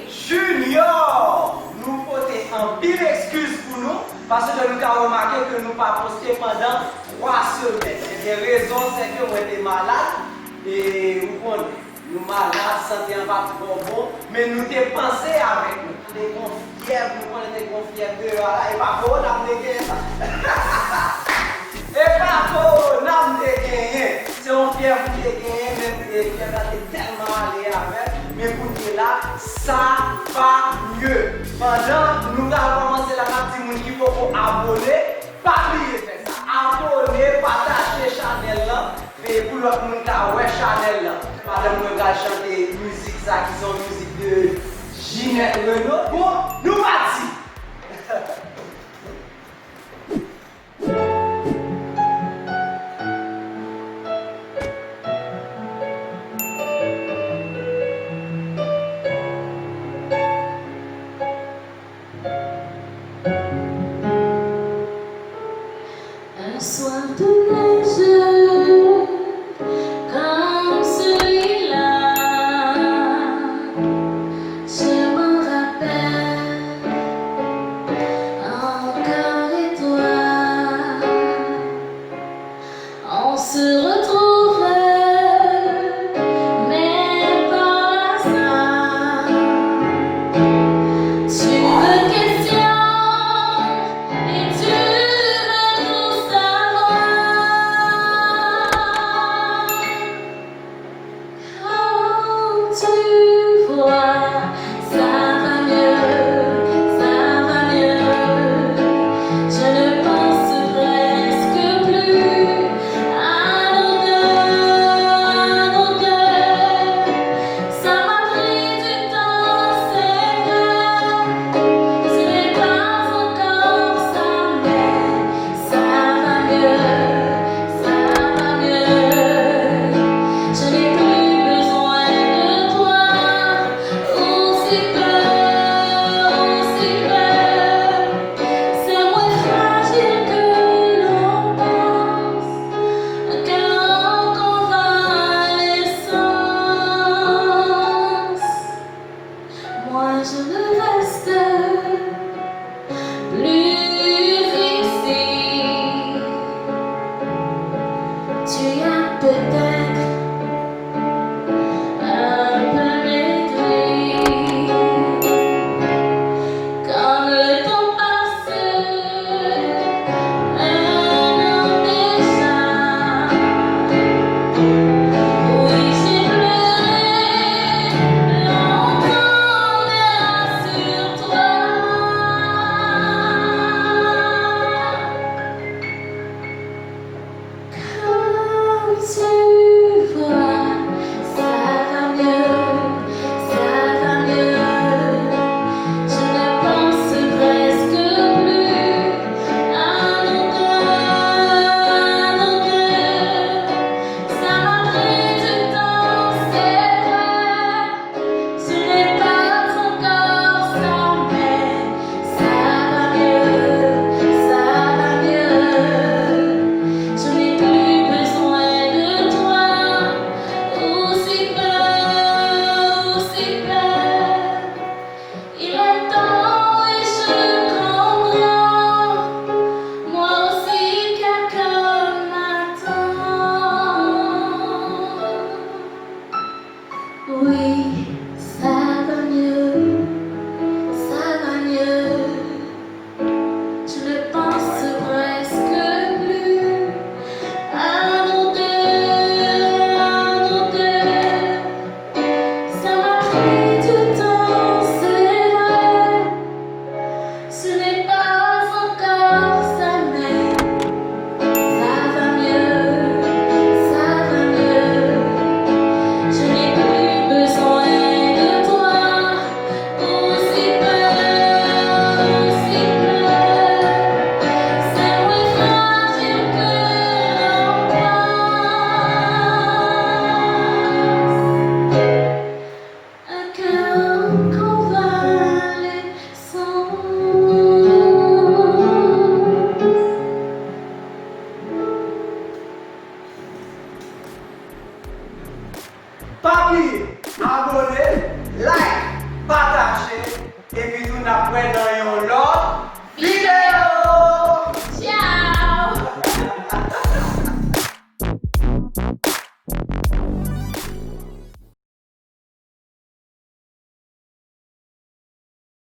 Junior, nous portons un pile excuse pour nous parce que nous avons remarqué que nous pas posté pendant 3 semaines. Et la raison c'est que nous étions malades et vous comprenez, nous malades, santé en pas trop bon, mais nous avons pensé avec nous. Des confièvres, nous prenons des confièvres de là, et pas pour nous gagné ça. Et pas pour nous gagné. C'est un fièvre qui est gagné, même les fièvres étaient tellement allés avec. Mais pour dire là, ça va mieux. Pendant nous avons commencé la partie qui faut abonner, pas oublier de faire ça. Abonner, partager Chanel là, et pour l'autre monde qui a Chanel là. Madame, nous allons chanter musique, ça qui sont musique de Ginette Reno. Bon, nous partis. Un soir de neige, comme celui-là, je m'en rappelle encore et toi. On se retrouve, mais pas ça. Tu me questionnes et tu veux tout savoir. Quand tu vois, ça va mieux, ça va mieux. Je ne pense presque plus à nos deux. Ça m'a pris du temps, c'est vrai. Ce n'est pas encore ça, mais ça va mieux, ça va mieux. Je n'ai plus besoin de toi, aussi peu, aussi peu. C'est moins fragile que l'on pense, qu'en convalescence. Moi je ne reste plus ici. Tu as peut-être un peu maigri. Comme le temps passe, un an déjà. Oui, j'ai pleuré longtemps, mais rassure-toi. Comme tu vois, ça va mieux, ça va mieux. Je ne pense presque plus à nos deux. Ça m'a pris du temps, c'est vrai. Ce n'est pas encore ça, mais ça va mieux, ça va mieux. Je n'ai plus besoin de toi, aussi peu, aussi peu. Il est temps et je comprends, moi aussi quelqu'un m'attend. Oui, ça va mieux, ça va mieux. Je ne pense presque plus à nos deux, à nos deux. Ça m'a pris du temps, c'est vrai. Ce n'est pas encore ça, mais ça va mieux, ça va mieux. Je n'ai plus besoin de toi, aussi peu, aussi peu. C'est moins fragile que l'on pense. Un cœur en convalescence. Pas oublier, abonner, like, partager, et puis tout après dans yon lot